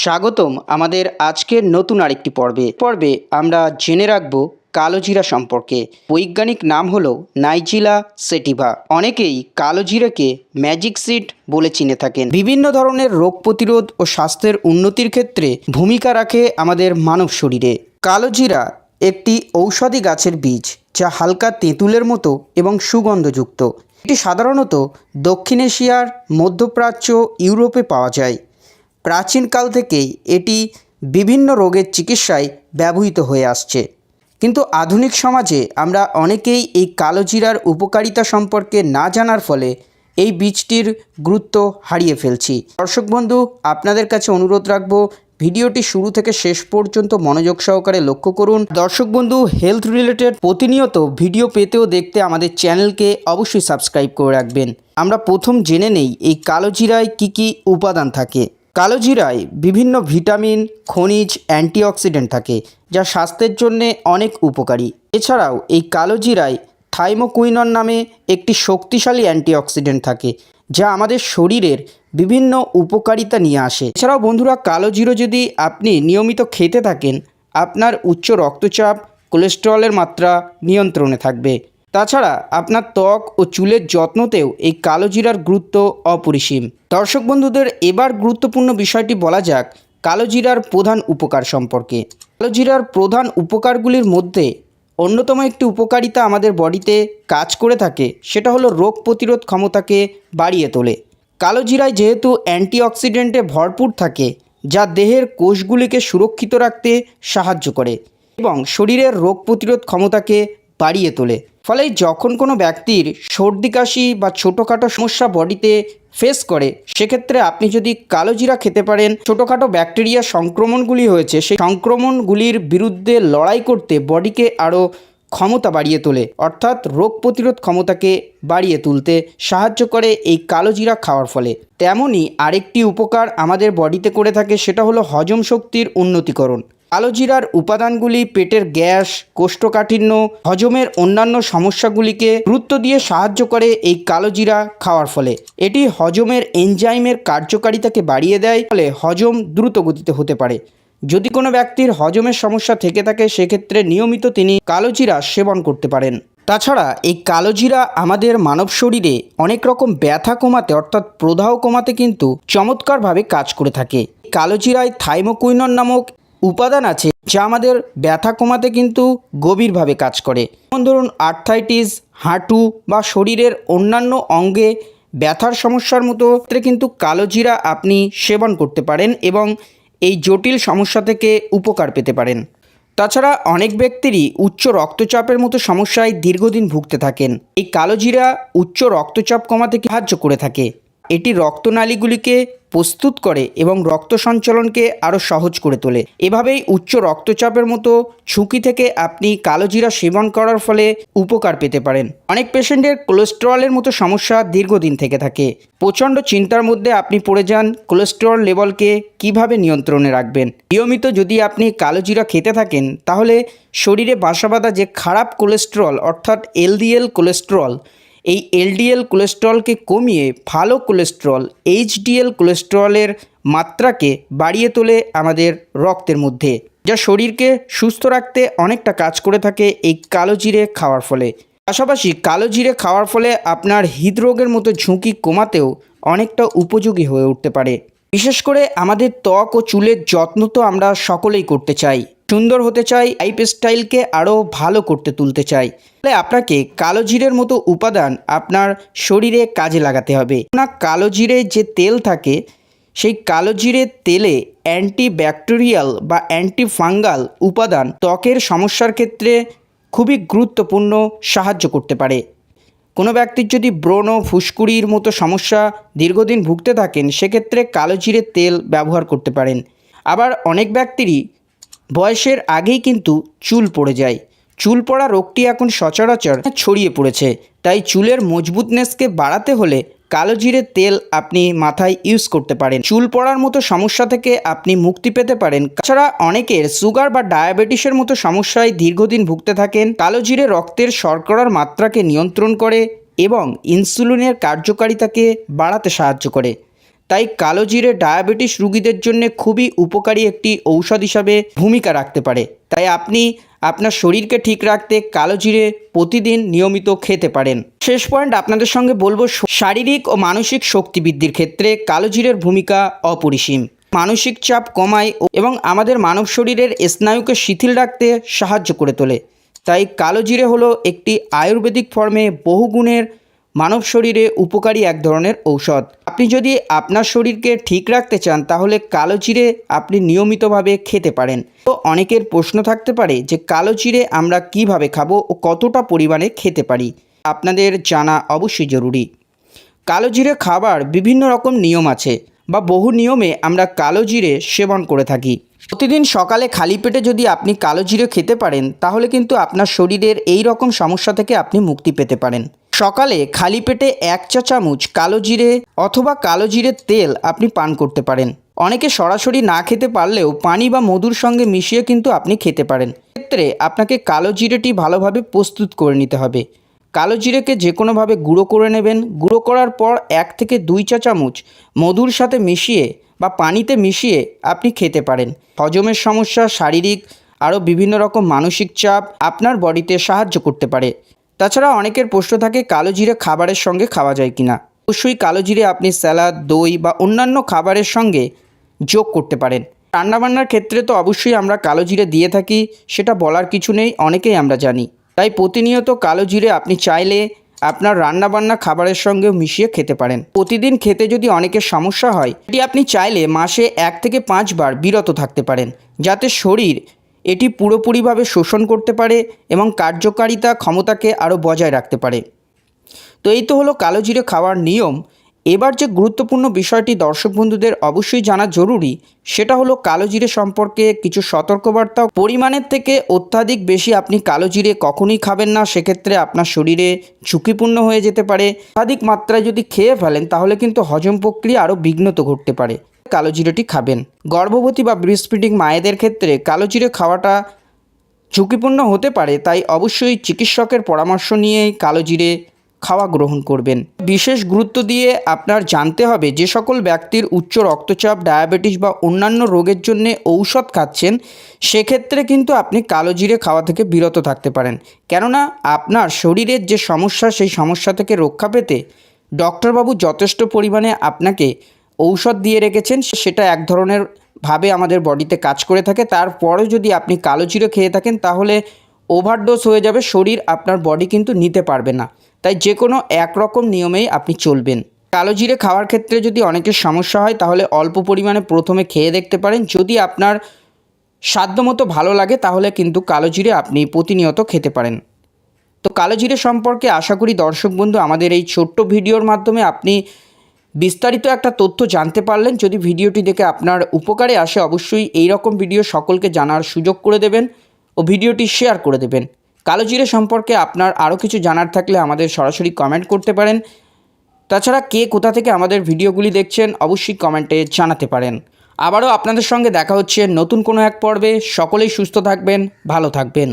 স্বাগতম আমাদের আজকের নতুন আরেকটি পর্বে আমরা জেনে রাখব কালোজিরা সম্পর্কে। বৈজ্ঞানিক নাম হলো নাইজিলা সেটিভা। অনেকেই কালোজিরাকে ম্যাজিক সিড বলে চিনে থাকেন। বিভিন্ন ধরনের রোগ প্রতিরোধ ও স্বাস্থ্যের উন্নতির ক্ষেত্রে ভূমিকা রাখে আমাদের মানব শরীরে। কালোজিরা একটি ঔষধি গাছের বীজ, যা হালকা তেঁতুলের মতো এবং সুগন্ধযুক্ত। এটি সাধারণত দক্ষিণ এশিয়ার, মধ্যপ্রাচ্য, ইউরোপে পাওয়া যায়। প্রাচীনকাল থেকেই এটি বিভিন্ন রোগের চিকিৎসায় ব্যবহৃত হয়ে আসছে, কিন্তু আধুনিক সমাজে আমরা অনেকেই এই কালোজিরার উপকারিতা সম্পর্কে না জানার ফলে এই বীজটির গুরুত্ব হারিয়ে ফেলছি। দর্শক বন্ধু, আপনাদের কাছে অনুরোধ রাখব, ভিডিওটি শুরু থেকে শেষ পর্যন্ত মনোযোগ সহকারে লক্ষ্য করুন। দর্শক বন্ধু, হেলথ রিলেটেড প্রতিনিয়ত ভিডিও পেতেও দেখতে আমাদের চ্যানেলকে অবশ্যই সাবস্ক্রাইব করে রাখবেন। আমরা প্রথম জেনে নেই এই কালোজিরায় কী কী উপাদান থাকে। কালোজিরায় বিভিন্ন ভিটামিন, খনিজ, অ্যান্টিঅক্সিডেন্ট থাকে, যা স্বাস্থ্যের জন্য অনেক উপকারী। এছাড়াও এই কালোজিরায় থাইমোকুইনন নামে একটি শক্তিশালী অ্যান্টিঅক্সিডেন্ট থাকে, যা আমাদের শরীরের বিভিন্ন উপকারিতা নিয়ে আসে। এছাড়াও বন্ধুরা, কালোজিরা যদি আপনি নিয়মিত খেতে থাকেন, আপনার উচ্চ রক্তচাপ, কোলেস্টেরলের মাত্রা নিয়ন্ত্রণে থাকবে। তাছাড়া আপনার ত্বক ও চুলের যত্নতেও এই কালোজিরার গুরুত্ব অপরিসীম। দর্শক বন্ধুদের, এবার গুরুত্বপূর্ণ বিষয়টি বলা যাক কালোজিরার প্রধান উপকার সম্পর্কে। কালোজিরার প্রধান উপকারগুলির মধ্যে অন্যতম একটি উপকারিতা আমাদের বডিতে কাজ করে থাকে, সেটা হলো রোগ প্রতিরোধ ক্ষমতাকে বাড়িয়ে তোলে। কালোজিরায় যেহেতু অ্যান্টিঅক্সিডেন্টে ভরপুর থাকে, যা দেহের কোষগুলিকে সুরক্ষিত রাখতে সাহায্য করে এবং শরীরের রোগ প্রতিরোধ ক্ষমতাকে বাড়িয়ে তোলে। ফলে যখন কোনো ব্যক্তির সর্দি কাশি বা ছোটোখাটো সমস্যা বডিতে ফেস করে, সেক্ষেত্রে আপনি যদি কালোজিরা খেতে পারেন, ছোটোখাটো ব্যাকটেরিয়া সংক্রমণগুলি হয়েছে সেই সংক্রমণগুলির বিরুদ্ধে লড়াই করতে বডিকে আরও ক্ষমতা বাড়িয়ে তোলে, অর্থাৎ রোগ প্রতিরোধ ক্ষমতাকে বাড়িয়ে তুলতে সাহায্য করে এই কালোজিরা খাওয়ার ফলে। তেমনই আরেকটি উপকার আমাদের বডিতে করে থাকে, সেটা হলো হজম শক্তির উন্নতিকরণ। কালোজিরার উপাদানগুলি পেটের গ্যাস, কোষ্ঠকাঠিন্য, হজমের অন্যান্য সমস্যাগুলিকে গুরুত্ব দিয়ে সাহায্য করে এই কালোজিরা খাওয়ার ফলে। এটি হজমের এনজাইমের কার্যকারিতাকে বাড়িয়ে দেয়, ফলে হজম দ্রুত গতিতে হতে পারে। যদি কোনো ব্যক্তির হজমের সমস্যা থেকে থাকে, সেক্ষেত্রে নিয়মিত তিনি কালোজিরা সেবন করতে পারেন। তাছাড়া এই কালোজিরা আমাদের মানব শরীরে অনেক রকম ব্যথা কমাতে, অর্থাৎ প্রদাহ কমাতে কিন্তু চমৎকারভাবে কাজ করে থাকে। কালোজিরায় থাইমোকুইনন নামক উপাদান আছে, যা আমাদের ব্যথা কমাতে কিন্তু গভীরভাবে কাজ করে। যেমন ধরুন, আর্থ্রাইটিস, হাঁটু বা শরীরের অন্যান্য অঙ্গে ব্যথার সমস্যার মতো ক্ষেত্রে কিন্তু কালোজিরা আপনি সেবন করতে পারেন এবং এই জটিল সমস্যা থেকে উপকার পেতে পারেন। তাছাড়া অনেক ব্যক্তিরই উচ্চ রক্তচাপের মতো সমস্যায় দীর্ঘদিন ভুগতে থাকেন। এই কালোজিরা উচ্চ রক্তচাপ কমাতে সাহায্য করে থাকে। এটি রক্তনালীগুলিকে প্রস্তুত করে এবং রক্ত সঞ্চালনকে আরও সহজ করে তোলে। এভাবেই উচ্চ রক্তচাপের মতো ঝুঁকি থেকে আপনি কালোজিরা সেবন করার ফলে উপকার পেতে পারেন। অনেক পেশেন্টের কোলেস্টেরলের মতো সমস্যা দীর্ঘদিন থেকে থাকে। প্রচণ্ড চিন্তার মধ্যে আপনি পড়ে যান কোলেস্টেরল লেভেলকে কিভাবে নিয়ন্ত্রণে রাখবেন। নিয়মিত যদি আপনি কালোজিরা খেতে থাকেন, তাহলে শরীরে বাসা বাঁধা যে খারাপ কোলেস্টেরল, অর্থাৎ এলডিএল কোলেস্টেরল, এই এলডিএল কোলেস্টেরলকে কমিয়ে ভালো কোলেস্টেরল, এইচডিএল কোলেস্টেরলের মাত্রাকে বাড়িয়ে তোলে আমাদের রক্তের মধ্যে, যা শরীরকে সুস্থ রাখতে অনেকটা কাজ করে থাকে এই কালোজিরে খাওয়ার ফলে। পাশাপাশি কালোজিরে খাওয়ার ফলে আপনার হৃদরোগের মতো ঝুঁকি কমাতেও অনেকটা উপযোগী হয়ে উঠতে পারে। বিশেষ করে আমাদের ত্বক ও চুলের যত্ন তো আমরা সকলেই করতে চাই, সুন্দর হতে চাই, লাইফস্টাইলকে আরও ভালো করতে তুলতে চাই। তাহলে আপনাকে কালোজিরের মতো উপাদান আপনার শরীরে কাজে লাগাতে হবে। না, কালোজিরে যে তেল থাকে, সেই কালোজিরের তেলে অ্যান্টিব্যাকটেরিয়াল বা অ্যান্টিফাঙ্গাল উপাদান ত্বকের সমস্যার ক্ষেত্রে খুবই গুরুত্বপূর্ণ সাহায্য করতে পারে। কোনো ব্যক্তির যদি ব্রণ, ফুসকুড়ির মতো সমস্যা দীর্ঘদিন ভুগতে থাকেন, সেক্ষেত্রে কালোজিরের তেল ব্যবহার করতে পারেন। আবার অনেক ব্যক্তিরই বয়সের আগেই কিন্তু চুল পড়ে যায়। চুল পড়া রোগটি এখন সচরাচর ছড়িয়ে পড়েছে, তাই চুলের মজবুতনেসকে বাড়াতে হলে কালোজিরের তেল আপনি মাথায় ইউজ করতে পারেন। চুল পড়ার মতো সমস্যা থেকে আপনি মুক্তি পেতে পারেন। তাছাড়া অনেকের সুগার বা ডায়াবেটিসের মতো সমস্যায় দীর্ঘদিন ভুগতে থাকেন। কালোজিরে রক্তের শর্করার মাত্রাকে নিয়ন্ত্রণ করে এবং ইনসুলিনের কার্যকারিতাকে বাড়াতে সাহায্য করে। তাই কালো জিরে ডায়াবেটিস রোগীদের জন্য খুবই উপকারী একটি ঔষধ হিসাবে ভূমিকা রাখতে পারে। তাই আপনি আপনার শরীরকে ঠিক রাখতে কালো জিরে প্রতিদিন নিয়মিত খেতে পারেন। শেষ পয়েন্ট আপনাদের সঙ্গে বলবো, শারীরিক ও মানসিক শক্তি বৃদ্ধির ক্ষেত্রে কালো জিরের ভূমিকা অপরিসীম। মানসিক চাপ কমায় এবং আমাদের মানব শরীরের স্নায়ুকে শিথিল রাখতে সাহায্য করে তোলে। তাই কালো জিরে হলো একটি আয়ুর্বেদিক ফর্মে বহুগুণের মানব শরীরে উপকারী এক ধরনের ঔষধ। আপনি যদি আপনার শরীরকে ঠিক রাখতে চান তাহলে কালো জিরে আপনি নিয়মিতভাবে খেতে পারেন। তো অনেকের প্রশ্ন থাকতে পারে যে কালো জিরে আমরা কিভাবে খাবো ও কতটা পরিমাণে খেতে পারি, আপনাদের জানা অবশ্যই জরুরি। কালো জিরে খাবার বিভিন্ন রকম নিয়ম আছে বা বহু নিয়মে আমরা কালো জিরে সেবন করে থাকি। প্রতিদিন সকালে খালি পেটে যদি আপনি কালো জিরে খেতে পারেন তাহলে কিন্তু আপনার শরীরের এই রকম সমস্যা থেকে আপনি মুক্তি পেতে পারেন। সকালে খালি পেটে 1 চা চামচ কালো জিরে অথবা কালো জিরের তেল আপনি পান করতে পারেন। অনেকে সরাসরি না খেতে পারলেও পানি বা মধুর সঙ্গে মিশিয়ে কিন্তু আপনি খেতে পারেন। এক্ষেত্রে আপনাকে কালো জিরেটি ভালোভাবে প্রস্তুত করে নিতে হবে। কালো জিরেকে যে কোনোভাবে গুঁড়ো করে নেবেন। গুঁড়ো করার পর 1 থেকে 2 চা চামচ মধুর সাথে মিশিয়ে বা পানিতে মিশিয়ে আপনি খেতে পারেন। হজমের সমস্যা, শারীরিক আরও বিভিন্ন রকম মানসিক চাপ আপনার বডিতে সাহায্য করতে পারে। তাছাড়া অনেকের প্রশ্ন থাকে কালো জিরে খাবারের সঙ্গে খাওয়া যায় কিনা। অবশ্যই কালো জিরে আপনি স্যালাড, দই বা অন্যান্য খাবারের সঙ্গে যোগ করতে পারেন। রান্নাবান্নার ক্ষেত্রে তো অবশ্যই আমরা কালো জিরে দিয়ে থাকি, সেটা বলার কিছু নেই, অনেকেই আমরা জানি। তাই প্রতিনিয়ত কালো জিরে আপনি চাইলে আপনার রান্নাবান্না খাবারের সঙ্গেও মিশিয়ে খেতে পারেন। প্রতিদিন খেতে যদি অনেকের সমস্যা হয়, এটি আপনি চাইলে মাসে 1 থেকে 5 বার বিরত থাকতে পারেন, যাতে শরীর এটি পুরোপুরিভাবে শোষণ করতে পারে এবং কার্যকারিতা ক্ষমতাকে আরও বজায় রাখতে পারে। তো এই তো হলো কালো জিরে খাওয়ার নিয়ম। এবার যে গুরুত্বপূর্ণ বিষয়টি দর্শক বন্ধুদের অবশ্যই জানা জরুরি, সেটা হলো কালো জিরে সম্পর্কে কিছু সতর্কবার্তা। পরিমাণের থেকে অত্যাধিক বেশি আপনি কালো জিরে কখনোই খাবেন না, সেক্ষেত্রে আপনার শরীরে ঝুঁকিপূর্ণ হয়ে যেতে পারে। অত্যাধিক মাত্রায় যদি খেয়ে ফেলেন তাহলে কিন্তু হজম প্রক্রিয়া আরও বিঘ্নত ঘটতে পারে। কালো জিরেটি খাবেন। গর্ভবতী বা ব্রেস্টফিডিং মায়েদের ক্ষেত্রে কালো জিরে খাওয়াটা ঝুঁকিপূর্ণ হতে পারে, তাই অবশ্যই চিকিৎসকের পরামর্শ নিয়ে কালো জিরে খাওয়া গ্রহণ করবেন। বিশেষ গুরুত্ব দিয়ে আপনার জানতে হবে যে সকল ব্যক্তির উচ্চ রক্তচাপ, ডায়াবেটিস বা অন্যান্য রোগের জন্য ঔষধ খাচ্ছেন, সেক্ষেত্রে কিন্তু আপনি কালো জিরে খাওয়া থেকে বিরত থাকতে পারেন। কেননা আপনার শরীরের যে সমস্যা, সেই সমস্যা থেকে রক্ষা পেতে ডক্টরবাবু যথেষ্ট পরিমাণে আপনাকে ঔষধ দিয়ে রেখেছেন, সেটা এক ধরনের ভাবে আমাদের বডিতে কাজ করে থাকে। তারপরেও যদি আপনি কালো জিরে খেয়ে থাকেন তাহলে ওভারডোজ হয়ে যাবে, শরীর আপনার বডি কিন্তু নিতে পারবে না। তাই যে কোনো একরকম নিয়মেই আপনি চলবেন। কালো জিরে খাওয়ার ক্ষেত্রে যদি অনেকের সমস্যা হয় তাহলে অল্প পরিমাণে প্রথমে খেয়ে দেখতে পারেন। যদি আপনার সাধ্যমতো ভালো লাগে তাহলে কিন্তু কালো জিরে আপনি প্রতিনিয়ত খেতে পারেন। তো কালো জিরে সম্পর্কে আশা করি দর্শক বন্ধু আমাদের এই ছোট্ট ভিডিওর মাধ্যমে আপনি বিস্তারিত একটা তথ্য জানতে পারলেন। যদি ভিডিওটি দেখে আপনার উপকারে আসে অবশ্যই এই রকম ভিডিও সকলকে জানার সুযোগ করে দেবেন ও ভিডিওটি শেয়ার করে দেবেন। কালো জিরে সম্পর্কে আপনার আরও কিছু জানার থাকলে আমাদের সরাসরি কমেন্ট করতে পারেন। তাছাড়া কে কোথা থেকে আমাদের ভিডিওগুলি দেখছেন অবশ্যই কমেন্টে জানাতে পারেন। আবারও আপনাদের সঙ্গে দেখা হচ্ছে নতুন কোনো এক পর্বে। সকলেই সুস্থ থাকবেন, ভালো থাকবেন।